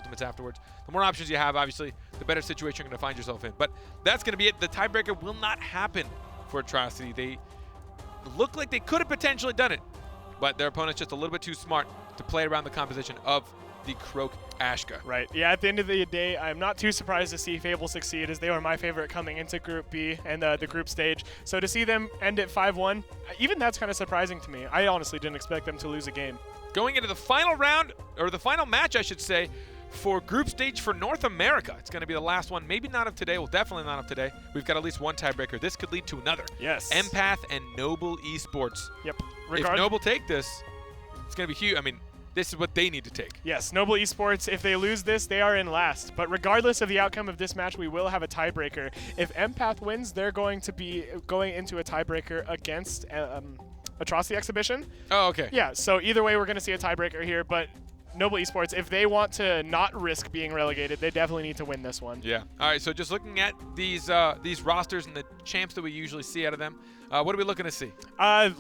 ultimates afterwards. The more options you have, obviously, the better situation you're going to find yourself in. But that's going to be it. The tiebreaker will not happen for Atrocity. They look like they could have potentially done it, but their opponent's just a little bit too smart to play around the composition of the Croak Ashka. Right. Yeah, at the end of the day, I'm not too surprised to see Fable succeed, as they were my favorite coming into Group B and the group stage. So to see them end at 5-1, even that's kind of surprising to me. I honestly didn't expect them to lose a game. Going into the final round, or the final match, I should say, for group stage for North America. It's going to be the last one. Maybe not of today. Well, definitely not of today. We've got at least one tiebreaker. This could lead to another. Yes. Empath and Noble Esports. Yep. If Noble take this, it's going to be huge. I mean, this is what they need to take. Yes, Noble Esports, if they lose this, they are in last. But regardless of the outcome of this match, we will have a tiebreaker. If Empath wins, they're going to be going into a tiebreaker against Atrocity Exhibition. Oh, okay. Yeah, so either way, we're going to see a tiebreaker here. But Noble Esports, if they want to not risk being relegated, they definitely need to win this one. Yeah. All right, so just looking at these rosters and the champs that we usually see out of them, what are we looking to see?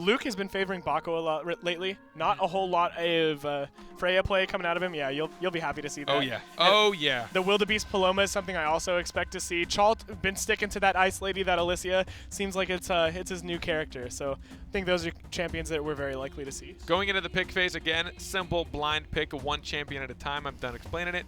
Luke has been favoring Baco a lot lately. Not a whole lot of Freya play coming out of him. Yeah, you'll be happy to see that. Oh, yeah. Oh, yeah. The Wildebeest Paloma is something I also expect to see. Chalt been sticking to that Ice Lady, that Alicia. Seems like it's his new character. So I think those are champions that we're very likely to see. Going into the pick phase, again, simple blind pick of one champion at a time. I'm done explaining it.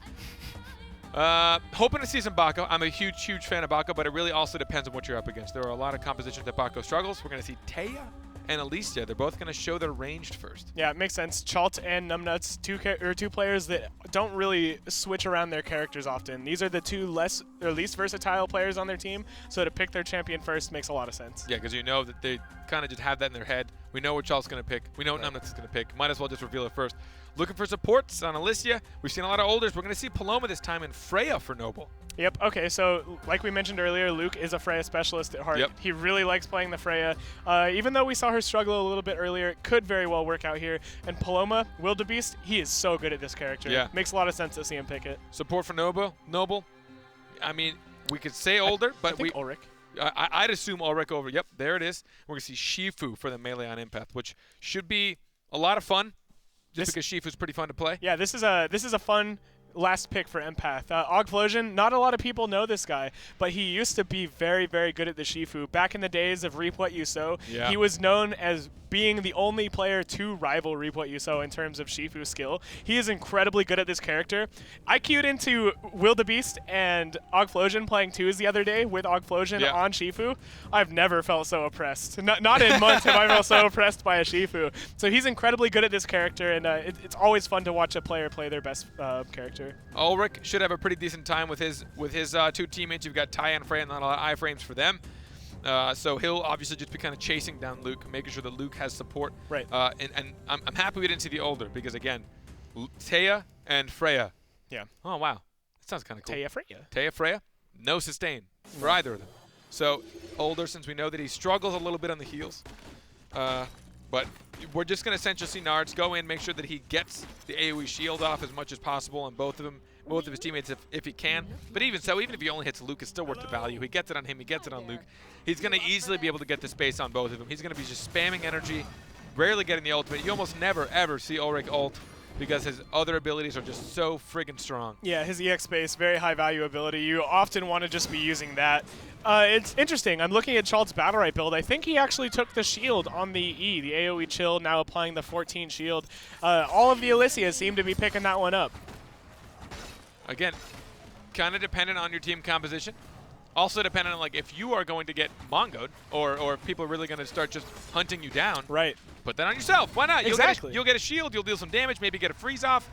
Hoping to see some Baco. I'm a huge, huge fan of Baco, but it really also depends on what you're up against. There are a lot of compositions that Baco struggles. We're going to see Taya and Alicia. They're both going to show their ranged first. Yeah, it makes sense. Chalt and Numbnuts, two players that don't really switch around their characters often. These are the two least versatile players on their team, so to pick their champion first makes a lot of sense. Yeah, because you know that they kind of just have that in their head. We know what Chalt's going to pick. We know what Numbnuts is going to pick. Might as well just reveal it first. Looking for supports on Alicia. We've seen a lot of Olders. We're going to see Paloma this time and Freya for Noble. Yep. Okay, so like we mentioned earlier, Luke is a Freya specialist at heart. Yep. He really likes playing the Freya. Even though we saw her struggle a little bit earlier, it could very well work out here. And Paloma, Wildebeest, he is so good at this character. Yeah. Makes a lot of sense to see him pick it. Support for Noble. I mean, we could say Older, but I think Ulrich. I'd assume Ulrich over. Yep, there it is. We're going to see Shifu for the melee on Empath, which should be a lot of fun. Just because Shifu's pretty fun to play. Yeah, this is a fun last pick for Empath. Ogflosion, not a lot of people know this guy, but he used to be very, very good at the Shifu. Back in the days of Reap What You Sow, he was known as being the only player to rival Reap What You Sow in terms of Shifu skill. He is incredibly good at this character. I queued into Wildebeest and Ogflosion playing twos the other day with Ogflosion on Shifu. I've never felt so oppressed. Not in months have I felt so oppressed by a Shifu. So he's incredibly good at this character, and it's always fun to watch a player play their best character. Ulrich should have a pretty decent time with his two teammates. You've got Ty and Freya, and not a lot of iframes for them. So he'll obviously just be kind of chasing down Luke, making sure that Luke has support. Right. And I'm happy we didn't see the Older because, again, Taya and Freya. Yeah. Oh, wow. That sounds kind of cool. Taya Freya. No sustain for either of them. So Older, since we know that he struggles a little bit on the heals. But we're just going to essentially see Nards go in, make sure that he gets the AoE shield off as much as possible on both of his teammates if he can. But even so, even if he only hits Luke, it's still worth the value. He gets it on him, he gets it on Luke. He's going to easily be able to get the space on both of them. He's going to be just spamming energy, rarely getting the ultimate. You almost never, ever see Ulrich ult because his other abilities are just so friggin' strong. Yeah, his EX space, very high value ability. You often want to just be using that. It's interesting. I'm looking at Chalt's Battlerite build. I think he actually took the shield on the E, the AoE chill, now applying the 14 shield. All of the Alicias seem to be picking that one up. Again, kind of dependent on your team composition. Also dependent on like if you are going to get mongoed or if people are really going to start just hunting you down. Right. Put that on yourself. Why not? Exactly. You'll get a shield. You'll deal some damage. Maybe get a freeze off.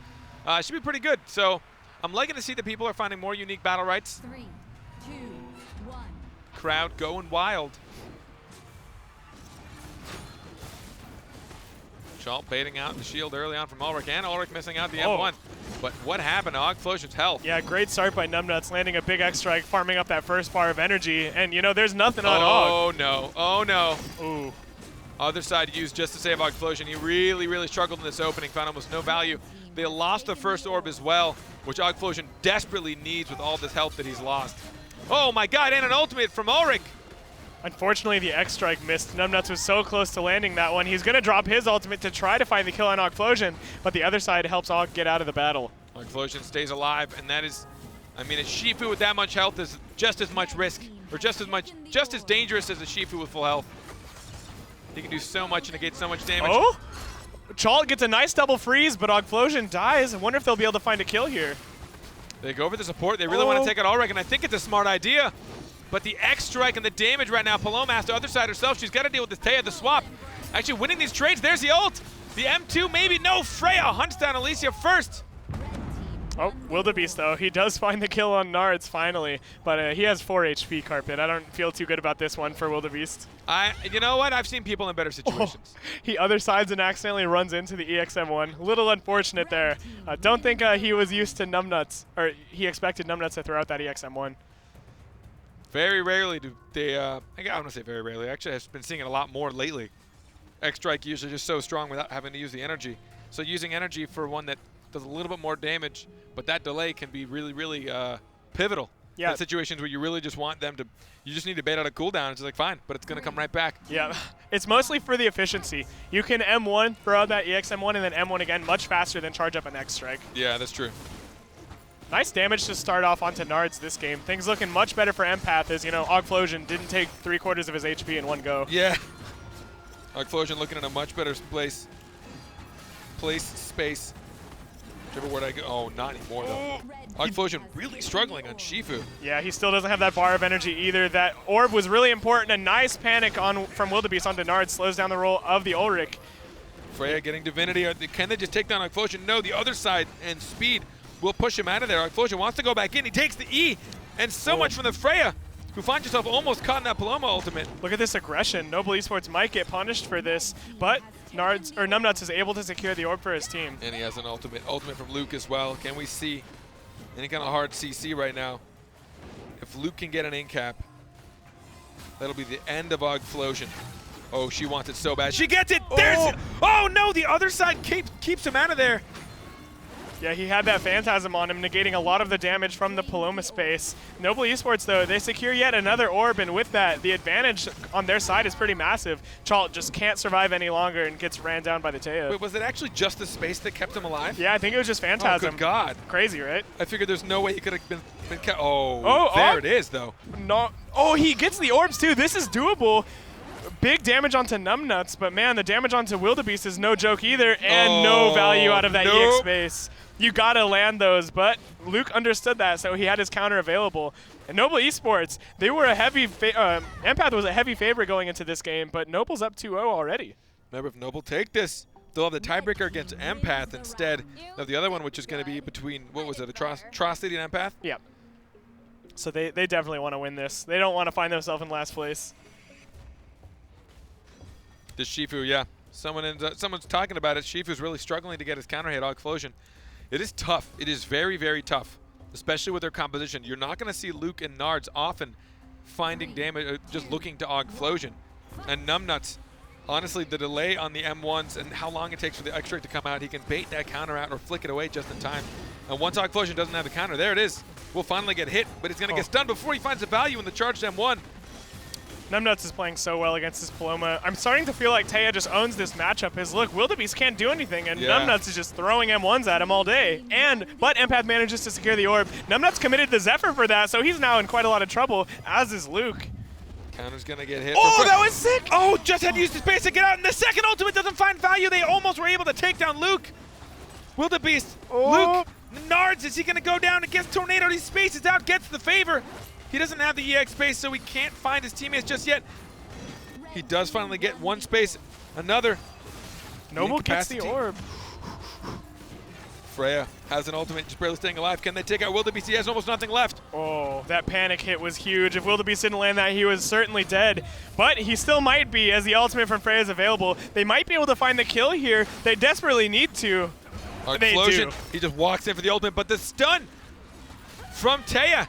Should be pretty good. So I'm liking to see that people are finding more unique battle rights. 3, 2, 1. Crowd going wild. Chalt baiting out the shield early on from Ulrich, and Ulrich missing out the M1. But what happened to Ogflosion's health? Yeah, great start by Numbnuts, landing a big X strike, farming up that first bar of energy. And, you know, there's nothing on Og. Oh, no. Oh, no. Ooh. Other side used just to save Ogflosion. He really, really struggled in this opening, found almost no value. They lost the first orb as well, which Ogflosion desperately needs with all this health that he's lost. Oh, my God, and an ultimate from Ulrich. Unfortunately, the X strike missed. Numbnuts was so close to landing that one. He's going to drop his ultimate to try to find the kill on Ogflosion, but the other side helps Og get out of the battle. Ogflosion stays alive, and that is, I mean, a Shifu with that much health is just as much risk, or just as dangerous as a Shifu with full health. He can do so much and negate so much damage. Oh! Chalt gets a nice double freeze, but Ogflosion dies. I wonder if they'll be able to find a kill here. They go for the support. They really want to take out Ulrich, and I think it's a smart idea. But the X strike and the damage right now, Paloma has to other side herself. She's got to deal with this Taya, the swap. Actually winning these trades. There's the ult. The M2 maybe. No, Freya hunts down Alicia first. Oh, Wildebeest though. He does find the kill on Nards finally, but he has 4 HP, Carpet. I don't feel too good about this one for Wildebeest. You know what? I've seen people in better situations. He other sides and accidentally runs into the EXM1. A little unfortunate there. Don't think he was used to numbnuts, or he expected numbnuts to throw out that EXM1. Very rarely do they, I don't want to say very rarely. Actually, I've been seeing it a lot more lately. X-Strike usually just so strong without having to use the energy. So using energy for one that does a little bit more damage, but that delay can be really, really pivotal. Yeah. In situations where you really just want them to, you just need to bait out a cooldown. It's like, fine, but it's going to come right back. Yeah, it's mostly for the efficiency. You can M1, throw out that EXM1, and then M1 again much faster than charge up an X-Strike. Yeah, that's true. Nice damage to start off onto Nards this game. Things looking much better for Empath as, you know, Ogflosion didn't take 3/4 of his HP in one go. Yeah. Ogflosion looking in a much better space, whichever word I go. Oh, not anymore, though. Ogflosion really struggling on Shifu. Yeah, he still doesn't have that bar of energy either. That orb was really important. A nice panic from Wildebeest onto Nards slows down the roll of the Ulrich. Freya getting Divinity. Can they just take down Ogflosion? No, the other side and speed will push him out of there. Ogflosion wants to go back in. He takes the E, and so much from the Freya, who finds herself almost caught in that Paloma ultimate. Look at this aggression. Noble Esports might get punished for this, but Numbnuts is able to secure the orb for his team. And he has an ultimate from Luke as well. Can we see any kind of hard CC right now? If Luke can get an in-cap, that'll be the end of Ogflosion. Oh, she wants it so bad. She gets it! There's oh no, the other side keeps him out of there. Yeah, he had that Phantasm on him, negating a lot of the damage from the Paloma space. Noble Esports, though, they secure yet another orb, and with that, the advantage on their side is pretty massive. Chalt just can't survive any longer and gets ran down by the Teo. Wait, was it actually just the space that kept him alive? Yeah, I think it was just Phantasm. Oh, good God. Crazy, right? I figured there's no way he could have been kept. Oh, there it is, though. No. Oh, he gets the orbs, too. This is doable. Big damage onto Numbnuts, but man, the damage onto Wildebeest is no joke either, and no value out of that EX space. You gotta land those, but Luke understood that, so he had his counter available. And Noble Esports, they were a heavy, Empath was a heavy favorite going into this game, but Noble's up 2-0 already. Remember, if Noble take this, they'll have the tiebreaker against Empath instead of the other one, which is going to be between, what was it, Atrocity and Empath? Yeah. So they definitely want to win this. They don't want to find themselves in last place. This Shifu, yeah. Someone's talking about it. Shifu's really struggling to get his counter hit, Ogflosion. It is tough. It is very, very tough, especially with their composition. You're not going to see Luke and Nards often finding damage, just looking to Ogflosion. And Numbnuts, honestly, the delay on the M1s and how long it takes for the X-Ray to come out, he can bait that counter out or flick it away just in time. And once Ogflosion doesn't have the counter, there it is. We'll finally get hit, but he's going to get stunned before he finds the value in the charged M1. Numbnuts is playing so well against this Paloma. I'm starting to feel like Taya just owns this matchup. Look, Wildebeest can't do anything, and Numbnuts is just throwing M1s at him all day. But Empath manages to secure the orb. Numbnuts committed the Zephyr for that, so he's now in quite a lot of trouble, as is Luke. Counter's gonna get hit. Oh, that was sick! Oh, just had to use the space to get out, and the second ultimate doesn't find value. They almost were able to take down Luke. Wildebeest, Luke, Nards, is he gonna go down against Tornado? He spaces out, gets the favor. He doesn't have the EX space, so he can't find his teammates just yet. He does finally get one space, another. Noble gets the orb. Freya has an ultimate, just barely staying alive. Can they take out Wildebeest? He has almost nothing left. Oh, that panic hit was huge. If Wildebeest didn't land that, he was certainly dead. But he still might be, as the ultimate from Freya is available. They might be able to find the kill here. They desperately need to. Explosion. He just walks in for the ultimate, but the stun from Taya.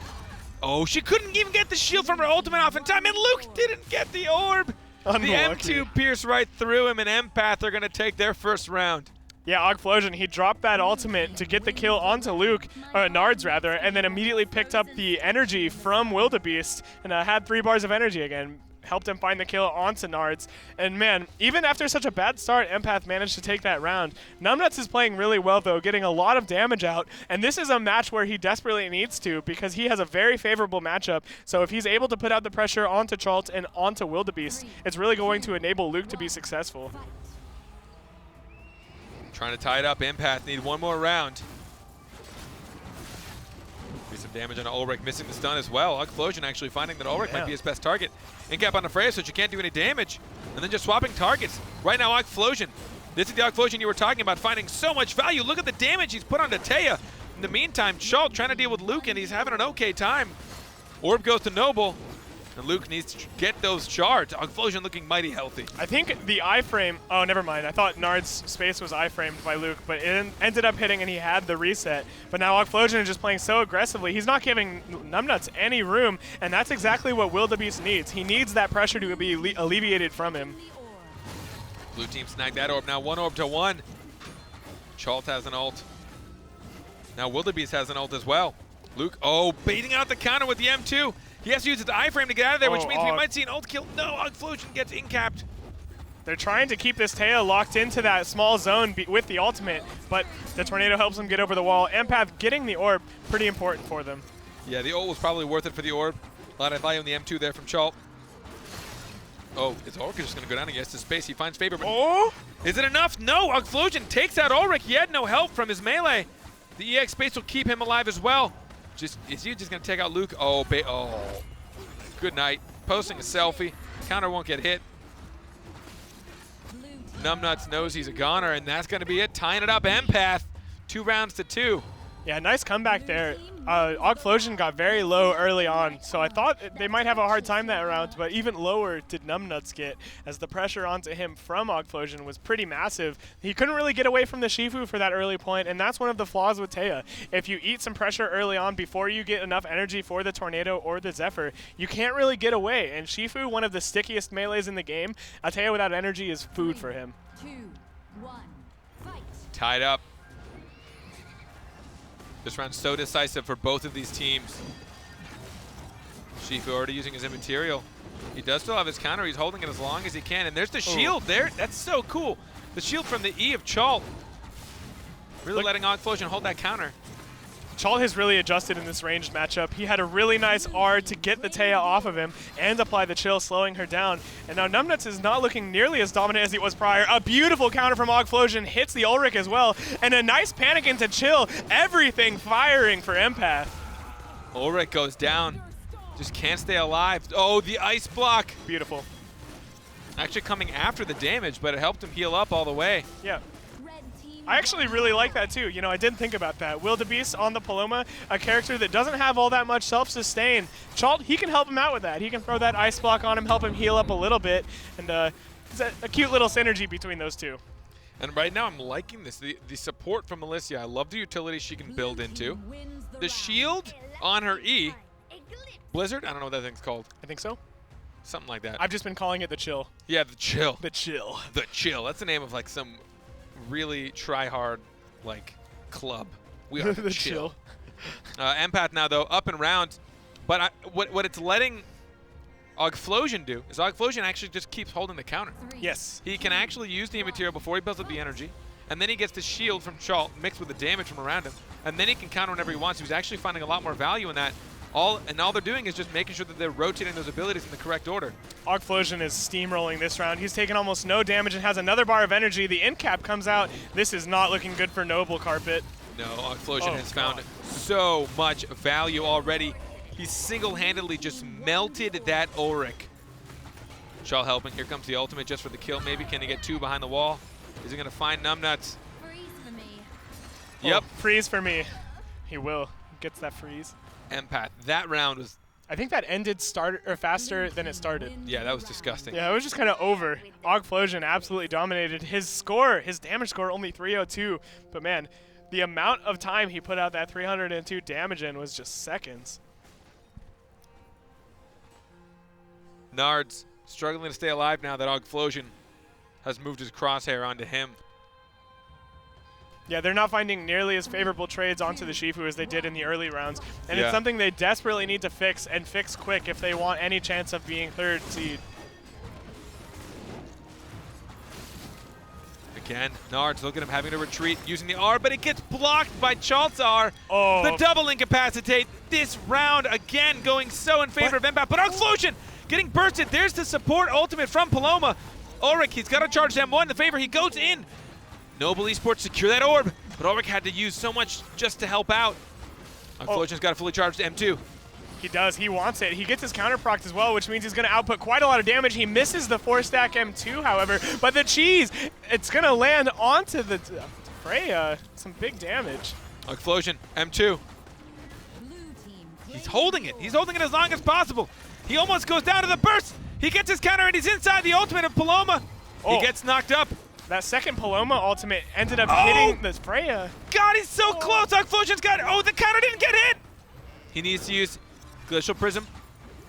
Oh, she couldn't even get the shield from her ultimate off in time, and Luke didn't get the orb. Unlucky. The M2 pierced right through him, and Empath are going to take their first round. Yeah, Ogflosion, he dropped that ultimate to get the kill onto Luke, Nards rather, and then immediately picked up the energy from Wildebeest and had 3 bars of energy again. helped him find the kill onto Nards. And man, even after such a bad start, Empath managed to take that round. Numbnuts is playing really well though, getting a lot of damage out, and this is a match where he desperately needs to because he has a very favorable matchup. So if he's able to put out the pressure onto Chalt and onto Wildebeest, it's really going to enable Luke to be successful. Trying to tie it up. Empath need one more round. Be some damage on Ulrich, missing the stun as well. Explosion actually finding that Ulrich might be his best target. Incap on the Freya, so she can't do any damage. And then just swapping targets. Right now, Explosion. This is the Explosion you were talking about, finding so much value. Look at the damage he's put on Taya. In the meantime, Chalt trying to deal with Luke, and he's having an okay time. Orb goes to Noble. And Luke needs to get those shards. Explosion looking mighty healthy. I think the iframe, oh, never mind. I thought Nard's space was iframed by Luke, but it ended up hitting and he had the reset. But now Explosion is just playing so aggressively. He's not giving Numbnuts any room, and that's exactly what Wildebeest needs. He needs that pressure to be alleviated from him. Blue team snagged that orb. Now 1 orb to 1. Chalt has an ult. Now Wildebeest has an ult as well. Luke, oh, baiting out the counter with the M2. He has to use his iframe to get out of there, which means we might see an ult kill. No, Explosion gets incapped. They're trying to keep this Taya locked into that small zone with the ultimate, but the tornado helps them get over the wall. Empath getting the orb, pretty important for them. Yeah, the ult was probably worth it for the orb. A lot of value on the M2 there from Chalt. Oh, is Ulrich just going to go down and gets to space? He finds favor, but is it enough? No, Explosion takes out Ulrich. He had no help from his melee. The EX space will keep him alive as well. Is he just going to take out Luke? Oh, good night. Posting a selfie. Counter won't get hit. Numbnuts knows he's a goner, and that's going to be it. Tying it up, Empath. 2 rounds to 2. Yeah, nice comeback there. Explosion got very low early on, so I thought they might have a hard time that round, but even lower did Numbnuts get, as the pressure onto him from Explosion was pretty massive. He couldn't really get away from the Shifu for that early point, and that's one of the flaws with Taya. If you eat some pressure early on before you get enough energy for the Tornado or the Zephyr, you can't really get away, and Shifu, one of the stickiest melees in the game, Taya without energy is food for him. 2, 1, fight. Tied up. This round's so decisive for both of these teams. Shifu already using his immaterial. He does still have his counter. He's holding it as long as he can. And there's the shield there. That's so cool. The shield from the E of Chalt. Really letting Explosion hold that counter. Chalt has really adjusted in this ranged matchup. He had a really nice R to get the Taya off of him and apply the chill, slowing her down. And now Numbnuts is not looking nearly as dominant as he was prior. A beautiful counter from Explosion hits the Ulrich as well. And a nice panic into chill. Everything firing for Empath. Ulrich goes down. Just can't stay alive. Oh, the ice block. Beautiful. Actually coming after the damage, but it helped him heal up all the way. Yeah. I actually really like that too. You know, I didn't think about that. Wildebeest on the Paloma, a character that doesn't have all that much self-sustain. Chalt, he can help him out with that. He can throw that ice block on him, help him heal up a little bit, and it's a cute little synergy between those two. And right now I'm liking this. The support from Alicia. I love the utility she can build into. The shield on her E. Blizzard? I don't know what that thing's called. I think so. Something like that. I've just been calling it the chill. Yeah, the chill. The chill. The chill. That's the name of like some really try-hard like club. We are the chill. Empath now though up and round, but what it's letting Explosion do is Explosion actually just keeps holding the counter. Yes. He can actually use the immaterial before he builds up the energy, and then he gets the shield from Chalt mixed with the damage from around him, and then he can counter whenever he wants. He's actually finding a lot more value in that. All they're doing is just making sure that they're rotating those abilities in the correct order. Explosion is steamrolling this round. He's taken almost no damage and has another bar of energy. The end cap comes out. This is not looking good for Noble Carpet. No, Explosion has found so much value already. He single-handedly just melted that Ulrich. Chalt helping. Here comes the ultimate just for the kill. Maybe can he get 2 behind the wall? Is he going to find Numbnuts? Freeze for me. Yep. Freeze for me. He will. Gets that freeze. Empath. That round was... I think that ended faster than it started. Yeah, that was disgusting. Yeah, it was just kind of over. Explosion absolutely dominated. His damage score, only 302. But man, the amount of time he put out that 302 damage in was just seconds. Nards struggling to stay alive now that Explosion has moved his crosshair onto him. Yeah, they're not finding nearly as favorable trades onto the Shifu as they did in the early rounds. And it's something they desperately need to fix, and fix quick if they want any chance of being third seed. Again, Nards, look at him having to retreat using the R, but it gets blocked by Chaltzar. Oh. The double incapacitate. This round, again, going so in favor of Empath, but Explosion getting bursted. There's the support ultimate from Paloma. Ulrich, he's got to charge M1 the favor. He goes in. Noble Esports secure that orb, but Ulrich had to use so much just to help out. Explosion's got a fully charged M2. He does. He wants it. He gets his counter proc as well, which means he's going to output quite a lot of damage. He misses the 4-stack M2, however, but the cheese, it's going to land onto the Freya. Some big damage. Explosion, M2. He's holding it. He's holding it as long as possible. He almost goes down to the burst. He gets his counter, and he's inside the ultimate of Paloma. Oh. He gets knocked up. That second Paloma ultimate ended up hitting the Freya. God, he's so close. Explosion's got it. Oh, the counter didn't get hit. He needs to use Glacial Prism.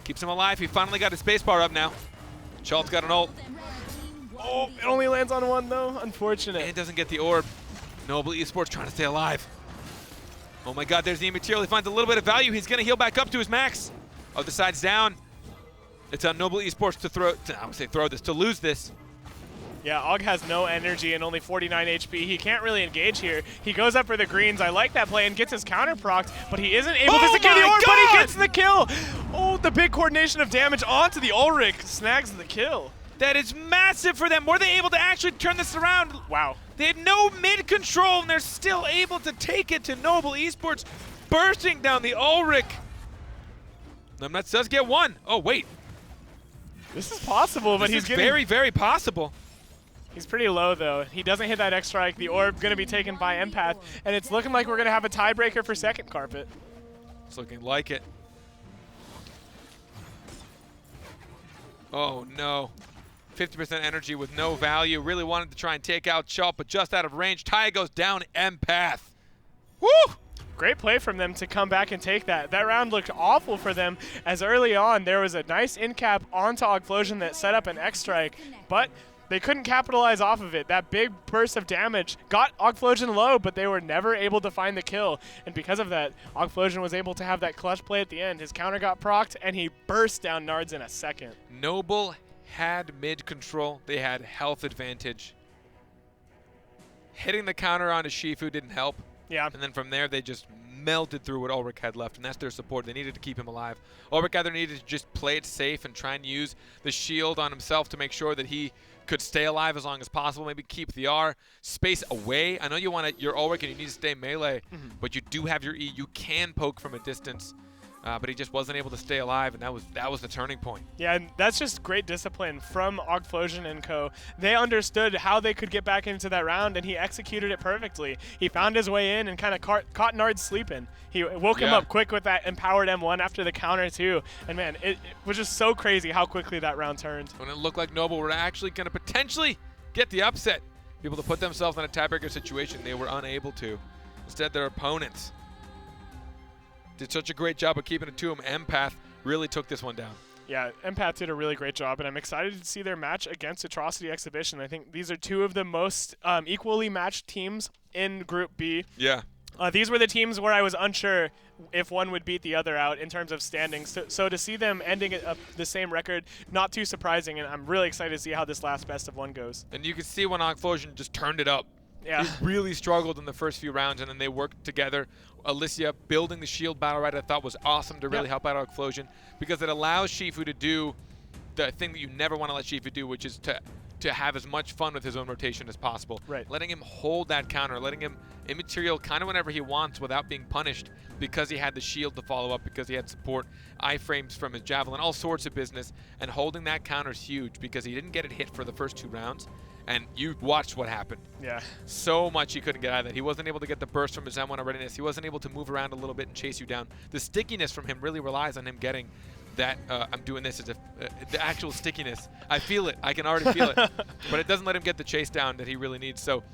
Keeps him alive. He finally got his spacebar up now. Schultz got an ult. Oh, it only lands on one, though. Unfortunate. And doesn't get the orb. Noble Esports trying to stay alive. Oh my God, there's the material. He finds a little bit of value. He's going to heal back up to his max. Other side's down. It's on Noble Esports to lose this. Yeah, Og has no energy and only 49 HP. He can't really engage here. He goes up for the greens. I like that play and gets his counter procced, but he isn't able to secure the orb, but he gets the kill. Oh, the big coordination of damage onto the Ulrich snags the kill. That is massive for them. Were they able to actually turn this around? Wow. They had no mid control, and they're still able to take it to Noble Esports, bursting down the Ulrich. Numbnuts does get one. Oh, wait. This is possible, but he's getting very, very possible. He's pretty low, though. He doesn't hit that X strike. The orb going to be taken by Empath, and it's looking like we're going to have a tiebreaker for second carpet. It's looking like it. Oh, no. 50% energy with no value. Really wanted to try and take out Schultz, but just out of range. Ty goes down Empath. Woo! Great play from them to come back and take that. That round looked awful for them, as early on there was a nice in cap onto Ogflosion that set up an X strike, but they couldn't capitalize off of it. That big burst of damage got Ogflosion low, but they were never able to find the kill. And because of that, Ogflosion was able to have that clutch play at the end. His counter got procced, and he burst down Nards in a second. Noble had mid control. They had health advantage. Hitting the counter onto Shifu didn't help. Yeah. And then from there, they just melted through what Ulrich had left, and that's their support. They needed to keep him alive. Ulrich either needed to just play it safe and try and use the shield on himself to make sure that he could stay alive as long as possible, maybe keep the R space away. I know you want your Ulrich and you need to stay melee, but you do have your E. You can poke from a distance, but he just wasn't able to stay alive, and that was the turning point. Yeah, and that's just great discipline from Ogflosion and co. They understood how they could get back into that round, and he executed it perfectly. He found his way in and kind of caught Nards sleeping. He woke him up quick with that empowered M1 after the counter too, and man, it was just so crazy how quickly that round turned. When it looked like Noble were actually going to potentially get the upset, be able to put themselves in a tiebreaker situation, they were unable to. Instead, their opponents did such a great job of keeping it to him. Empath really took this one down. Yeah, Empath did a really great job, and I'm excited to see their match against Atrocity Exhibition. I think these are two of the most equally matched teams in Group B. Yeah. These were the teams where I was unsure if one would beat the other out in terms of standings. So to see them ending the same record, not too surprising, and I'm really excited to see how this last best of one goes. And you can see when Ogflosion just turned it up. Yeah. He really struggled in the first few rounds, and then they worked together. Alicia building the shield Battlerite I thought was awesome to really help out Ogflosion, because it allows Shifu to do the thing that you never want to let Shifu do, which is to have as much fun with his own rotation as possible. Right. Letting him hold that counter, letting him immaterial kind of whenever he wants without being punished, because he had the shield to follow up, because he had support, iframes from his javelin, all sorts of business. And holding that counter is huge, because he didn't get it hit for the first 2 rounds. And you watched what happened. Yeah. So much he couldn't get out of that. He wasn't able to get the burst from his M1 of readiness. He wasn't able to move around a little bit and chase you down. The stickiness from him really relies on him getting that I'm doing this as the actual stickiness. I feel it. I can already feel it. But it doesn't let him get the chase down that he really needs. So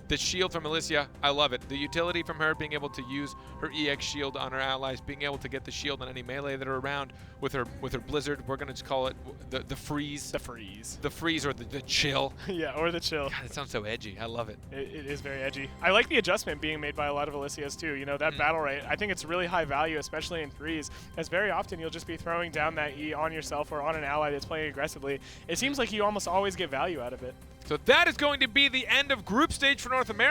the shield from Alicia, I love it. The utility from her, being able to use her EX shield on her allies, being able to get the shield on any melee that are around with her Blizzard. We're going to call it the freeze. The freeze. The freeze or the chill. Yeah, or the chill. God, it sounds so edgy. I love it. It is very edgy. I like the adjustment being made by a lot of Alicias too. You know, that Battlerite, I think it's really high value, especially in threes, as very often you'll just be throwing down that E on yourself or on an ally that's playing aggressively. It seems like you almost always get value out of it. So that is going to be the end of group stage for North America.